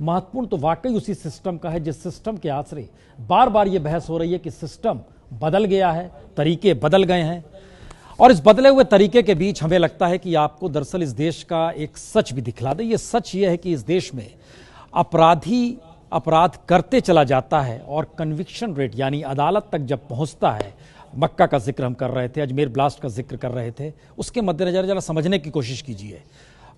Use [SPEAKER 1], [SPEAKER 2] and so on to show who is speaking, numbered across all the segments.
[SPEAKER 1] महत्वपूर्ण तो वाकई उसी सिस्टम का है जिस सिस्टम के आश्रय बार बार ये बहस हो रही है कि सिस्टम बदल गया है, तरीके बदल गए हैं। और इस बदले हुए तरीके के बीच हमें लगता है कि आपको दरअसल इस देश का एक सच भी दिखला दे। ये सच ये है कि इस देश में अपराधी अपराध करते चला जाता है और कन्विक्शन रेट यानी अदालत तक जब पहुंचता है, मक्का का जिक्र हम कर रहे थे, अजमेर ब्लास्ट का जिक्र कर रहे थे, उसके मद्देनजर जरा समझने की कोशिश कीजिए।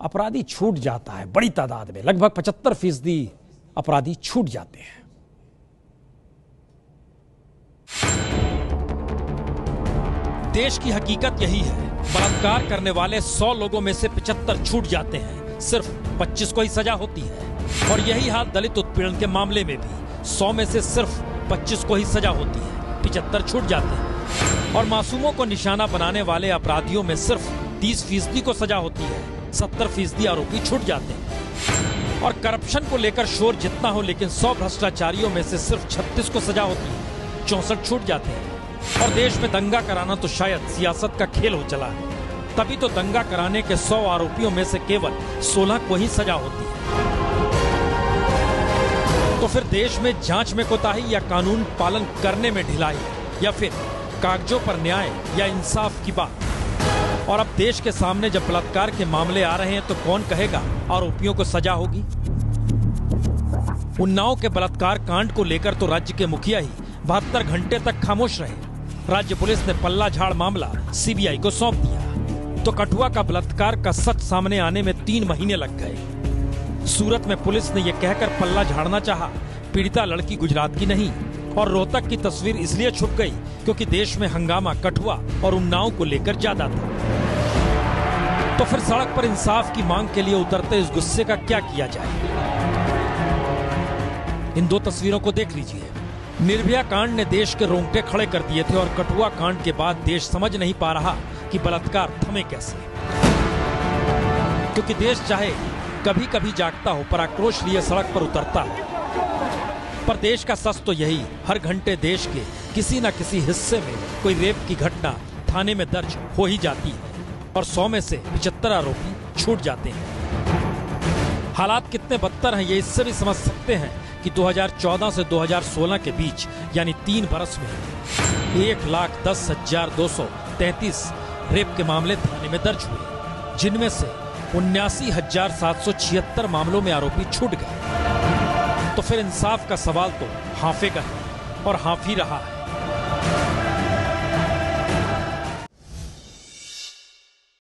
[SPEAKER 1] अपराधी छूट जाता है बड़ी तादाद में, लगभग 75% अपराधी छूट जाते हैं। देश की हकीकत यही है, बलात्कार करने वाले 100 लोगों में से 75 छूट जाते हैं, सिर्फ 25 को ही सजा होती है। और यही हाल दलित उत्पीड़न के मामले में भी 100 में से सिर्फ 25 को ही सजा होती है, 75 छूट जाते हैं। और मासूमों को निशाना बनाने वाले अपराधियों में सिर्फ 30% को सजा होती है, 70% आरोपी छूट जाते हैं। और करप्शन को लेकर शोर जितना हो, लेकिन 100 भ्रष्टाचारियों में से सिर्फ 36 को सजा होती है, 64 छूट जाते हैं। और देश में दंगा कराना तो शायद सियासत का खेल हो चला है, तभी तो दंगा कराने के 100 आरोपियों में से केवल 16 को ही सजा होती है। तो फिर देश में जांच में कोताही या कानून पालन करने में ढिलाई, या फिर कागजों पर न्याय या इंसाफ की बात। और अब देश के सामने जब बलात्कार के मामले आ रहे हैं तो कौन कहेगा आरोपियों को सजा होगी? उन्नाव के बलात्कार कांड को लेकर तो राज्य के मुखिया ही 72 घंटे तक खामोश रहे। राज्य पुलिस ने पल्ला झाड़ मामला सीबीआई को सौंप दिया, तो कठुआ का बलात्कार का सच सामने आने में 3 महीने लग गए। सूरत में पुलिस ने यह कहकर पल्ला झाड़ना चाहा, पीड़िता लड़की गुजरात की नहीं। और रोहतक की तस्वीर इसलिए छुप गई क्योंकि देश में हंगामा कठुआ और उन्नाव को लेकर ज्यादा था। तो फिर सड़क पर इंसाफ की मांग के लिए उतरते इस गुस्से का क्या किया जाए? इन 2 तस्वीरों को देख लीजिए। निर्भया कांड ने देश के रोंगटे खड़े कर दिए थे, और कठुआ कांड के बाद देश समझ नहीं पा रहा कि बलात्कार थमे कैसे। क्योंकि देश चाहे कभी कभी जागता हो, पर आक्रोश लिए सड़क पर उतरता है। पर देश का सच तो यही, हर घंटे देश के किसी न किसी हिस्से में कोई रेप की घटना थाने में दर्ज हो ही जाती है, और 100 में से 75 आरोपी छूट जाते हैं। हालात कितने बदतर हैं ये इससे भी समझ सकते हैं कि 2014 से 2016 के बीच यानी 3 बरस में 1,10,233 रेप के मामले थाने में दर्ज हुए, जिनमें से 79,776 मामलों में आरोपी छूट गए। तो फिर इंसाफ का सवाल तो हाफे का है, और हाफ ही रहा है।